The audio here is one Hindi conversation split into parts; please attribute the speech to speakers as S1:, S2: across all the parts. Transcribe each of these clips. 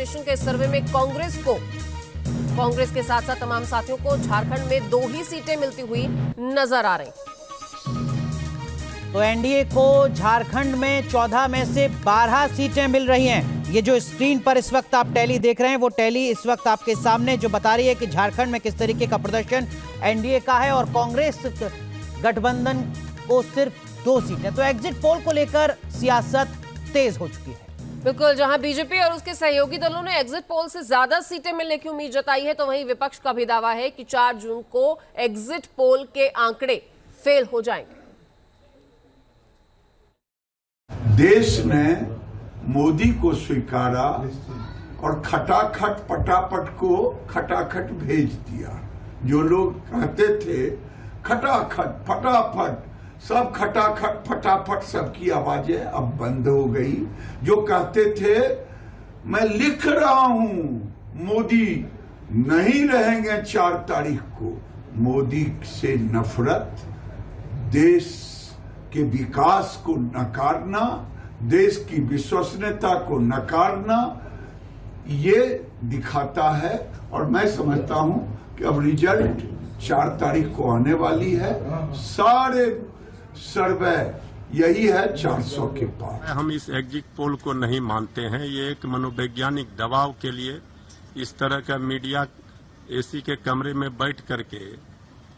S1: ऑर्गेनाइजेशन के सर्वे में कांग्रेस के साथ साथ तमाम साथियों को झारखंड में 2 ही सीटें मिलती हुई नजर आ रही।
S2: तो एनडीए को झारखंड में 14 में से 12 सीटें मिल रही हैं। ये जो स्क्रीन पर इस वक्त आप टैली देख रहे हैं, वो टैली इस वक्त आपके सामने जो बता रही है कि झारखंड में किस तरीके का प्रदर्शन एनडीए का है और कांग्रेस गठबंधन को सिर्फ 2 सीटें। तो एग्जिट पोल को लेकर सियासत तेज हो चुकी है।
S1: बिल्कुल, जहां बीजेपी और उसके सहयोगी दलों ने एग्जिट पोल से ज्यादा सीटें मिलने की उम्मीद जताई है, तो वहीं विपक्ष का भी दावा है कि 4 जून को एग्जिट पोल के आंकड़े फेल हो जाएंगे।
S3: देश ने मोदी को स्वीकारा और खटाखट पटापट को खटाखट भेज दिया। जो लोग कहते थे खटाखट फटाफट, सब खटाखट फटाफट, सबकी आवाजें अब बंद हो गई। जो कहते थे मैं लिख रहा हूं मोदी नहीं रहेंगे 4 तारीख को, मोदी से नफरत, देश के विकास को नकारना, देश की विश्वसनीयता को नकारना, ये दिखाता है। और मैं समझता हूं कि अब रिजल्ट 4 तारीख को आने वाली है। सारे सर्वे यही है 400 के पार।
S4: हम इस एग्जिट पोल को नहीं मानते हैं। ये एक मनोवैज्ञानिक दबाव के लिए इस तरह का मीडिया एसी के कमरे में बैठ करके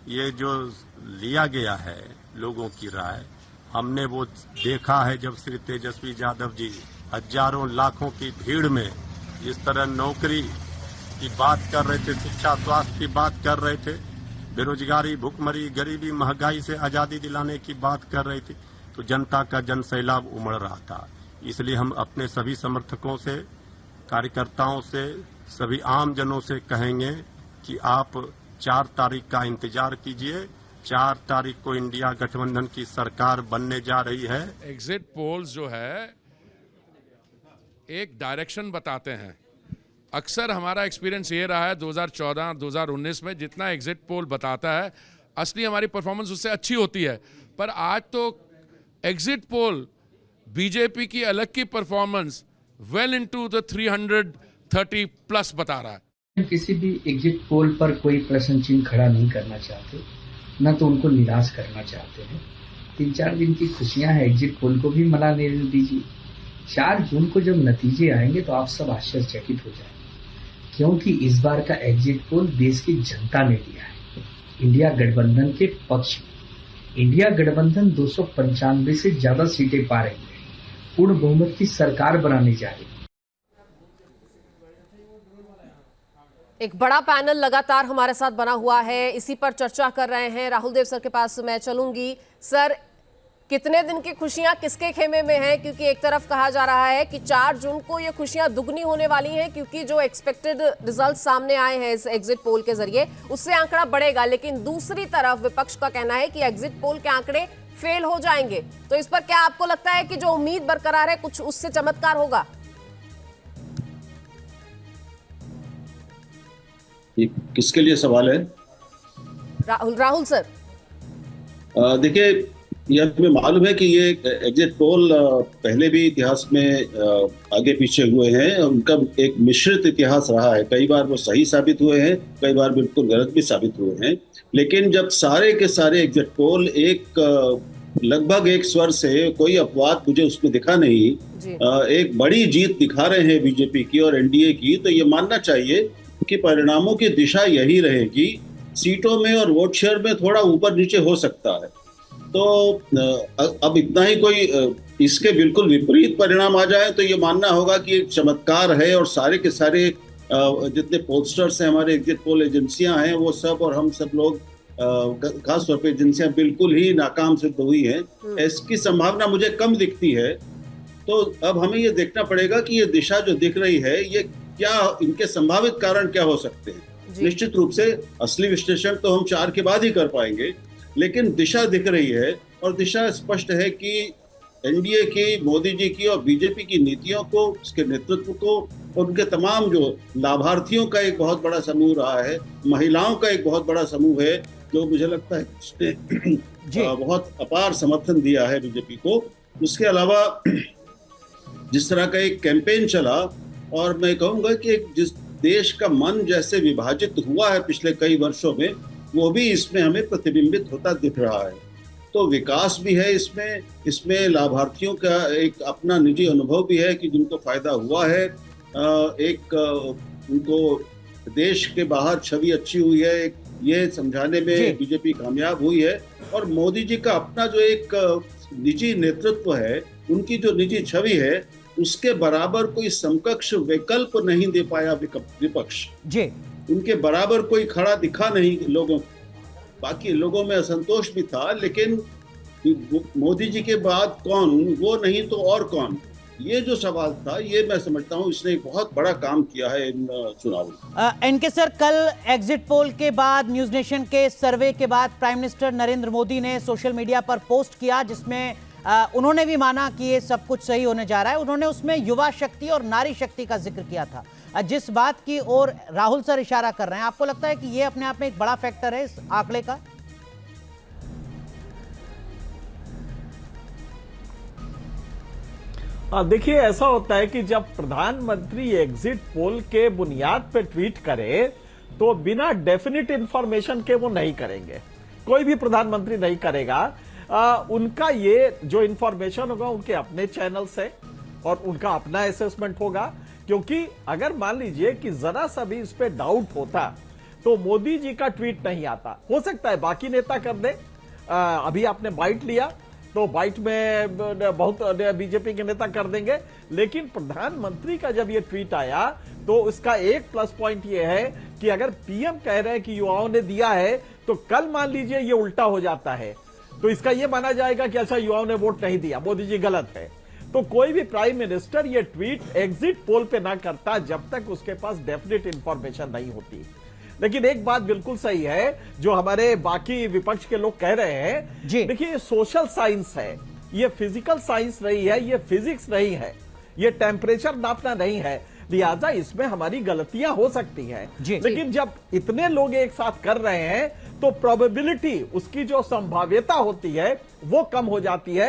S4: ये जो लिया गया है लोगों की राय, हमने वो देखा है जब श्री तेजस्वी यादव जी हजारों लाखों की भीड़ में इस तरह नौकरी की बात कर रहे थे, शिक्षा स्वास्थ्य की बात कर रहे थे, बेरोजगारी, भुखमरी, गरीबी, महंगाई से आजादी दिलाने की बात कर रही थी, तो जनता का जन सैलाब उमड़ रहा था। इसलिए हम अपने सभी समर्थकों से, कार्यकर्ताओं से, सभी आम जनों से कहेंगे कि आप 4 तारीख का इंतजार कीजिए। 4 तारीख को इंडिया गठबंधन की सरकार बनने जा रही है।
S5: एग्जिट पोल्स जो है एक डायरेक्शन बताते हैं। अक्सर हमारा एक्सपीरियंस ये रहा है 2014-2019 में, जितना एग्जिट पोल बताता है असली हमारी परफॉर्मेंस उससे अच्छी होती है। पर आज तो एग्जिट पोल बीजेपी की अलग की performance well into the 330 plus बता रहा है।
S6: किसी भी एग्जिट पोल पर कोई प्रश्न चिन्ह खड़ा नहीं करना चाहते, न तो उनको निराश करना चाहते हैं। 3-4 दिन की खुशियां हैं, एग्जिट पोल को भी मनाने दीजिए। 4 जून को जब नतीजे आएंगे तो आप सब आश्चर्यचकित हो जाएंगे, क्योंकि इस बार का एग्जिट पोल देश की जनता ने दिया है इंडिया गठबंधन के पक्ष में। इंडिया गठबंधन 295 से ज्यादा सीटें पा रही है, पूर्ण बहुमत की सरकार बनाने जा रही है।
S1: एक बड़ा पैनल लगातार हमारे साथ बना हुआ है, इसी पर चर्चा कर रहे हैं। राहुल देव सर के पास मैं चलूंगी। सर, कितने दिन की खुशियां किसके खेमे में हैं? क्योंकि एक तरफ कहा जा रहा है कि 4 जून को ये खुशियां दुगनी होने वाली हैं, क्योंकि जो एक्सपेक्टेड रिजल्ट सामने आए हैं इस एग्जिट पोल के जरिए, उससे आंकड़ा बढ़ेगा। लेकिन दूसरी तरफ विपक्ष का कहना है कि एग्जिट पोल के आंकड़े फेल हो जाएंगे। तो इस पर क्या आपको लगता है कि जो उम्मीद बरकरार है कुछ उससे चमत्कार होगा?
S7: किसके लिए सवाल है?
S1: राहुल सर।
S7: देखिए, यह हमें मालूम है कि ये एग्जिट पोल पहले भी इतिहास में आगे पीछे हुए हैं। उनका एक मिश्रित इतिहास रहा है। कई बार वो सही साबित हुए हैं, कई बार बिल्कुल गलत भी साबित हुए हैं। लेकिन जब सारे के सारे एग्जिट पोल लगभग एक स्वर से, कोई अपवाद मुझे उसमें दिखा नहीं, एक बड़ी जीत दिखा रहे हैं बीजेपी की और एनडीए की, तो ये मानना चाहिए कि परिणामों की दिशा यही रहेगी। सीटों में और वोट शेयर में थोड़ा ऊपर नीचे हो सकता है। तो अब इतना ही, कोई इसके बिल्कुल विपरीत परिणाम आ जाए तो ये मानना होगा कि एक चमत्कार है और सारे के सारे जितने पोस्टर्स हैं, हमारे एग्जिट पोल एजेंसियां हैं, वो सब और हम सब लोग, खासतौर पर एजेंसियां, बिल्कुल ही नाकाम सिद्ध हुई हैं। इसकी संभावना मुझे कम दिखती है। तो अब हमें ये देखना पड़ेगा कि ये दिशा जो दिख रही है, ये क्या, इनके संभावित कारण क्या हो सकते हैं। निश्चित रूप से असली विश्लेषण तो हम 4 के बाद ही कर पाएंगे, लेकिन दिशा दिख रही है और दिशा स्पष्ट है कि एनडीए की, मोदी जी की और बीजेपी की नीतियों को, उसके नेतृत्व को, उनके तमाम जो लाभार्थियों का एक बहुत बड़ा समूह रहा है, महिलाओं का एक बहुत बड़ा समूह है, जो मुझे लगता है उसने बहुत अपार समर्थन दिया है बीजेपी को। उसके अलावा जिस तरह का एक कैंपेन चला और मैं कहूंगा कि जिस देश का मन जैसे विभाजित हुआ है पिछले कई वर्षों में, वो भी इसमें हमें प्रतिबिंबित होता दिख रहा है। तो विकास भी है इसमें लाभार्थियों का एक अपना निजी अनुभव भी है कि जिनको फायदा हुआ है, उनको देश के बाहर छवि अच्छी हुई है, ये समझाने में बीजेपी कामयाब हुई है। और मोदी जी का अपना जो एक निजी नेतृत्व है, उनकी जो निजी छवि है, उसके बराबर कोई समकक्ष विकल्प नहीं दे पाया विपक्ष
S2: जी।
S7: उनके बराबर कोई खड़ा दिखा नहीं लोगों। बाकी लोगों में असंतोष भी था, लेकिन मोदी जी के बाद कौन, वो नहीं तो और कौन, ये जो सवाल था, ये मैं समझता हूँ इसने एक बहुत बड़ा काम किया है इन चुनावों में।
S2: एनके सर, कल एग्जिट पोल के बाद, न्यूज नेशन के सर्वे के बाद प्राइम मिनिस्टर नरेंद्र मोदी ने सोशल मीडिया पर पोस्ट किया, जिसमें उन्होंने भी माना कि ये सब कुछ सही होने जा रहा है। उन्होंने उसमें युवा शक्ति और नारी शक्ति का जिक्र किया था, जिस बात की ओर राहुल सर इशारा कर रहे हैं। आपको लगता है कि ये अपने आप में एक बड़ा फैक्टर है इस आंकड़े का?
S8: देखिए, ऐसा होता है कि जब प्रधानमंत्री एग्जिट पोल के बुनियाद पर ट्वीट करे तो बिना डेफिनेट इंफॉर्मेशन के वो नहीं करेंगे, कोई भी प्रधानमंत्री नहीं करेगा। उनका ये जो इंफॉर्मेशन होगा उनके अपने चैनल से और उनका अपना असेसमेंट होगा, क्योंकि अगर मान लीजिए कि जरा सा भी इस पे डाउट होता तो मोदी जी का ट्वीट नहीं आता। हो सकता है बाकी नेता कर दे, अभी आपने बाइट लिया तो बाइट में बहुत बीजेपी के नेता कर देंगे, लेकिन प्रधानमंत्री का जब ये ट्वीट आया तो इसका एक प्लस पॉइंट ये है कि अगर पीएम कह रहे हैं कि युवाओं ने दिया है, तो कल मान लीजिए ये उल्टा हो जाता है तो इसका ये माना जाएगा कि अच्छा युवाओं ने वोट नहीं दिया, मोदी जी गलत है। तो कोई भी प्राइम मिनिस्टर ये ट्वीट एग्जिट पोल पे ना करता जब तक उसके पास डेफिनेट इंफॉर्मेशन नहीं होती। लेकिन एक बात बिल्कुल सही है जो हमारे बाकी विपक्ष के लोग कह रहे हैं, देखिए ये सोशल साइंस है, ये फिजिकल साइंस नहीं है, ये फिजिक्स नहीं है, ये टेम्परेचर नापना नहीं है, लिहाजा इसमें हमारी गलतियां हो सकती हैं। लेकिन जब इतने लोग एक साथ कर रहे हैं तो प्रोबेबिलिटी, उसकी जो संभाव्यता होती है वो कम हो जाती है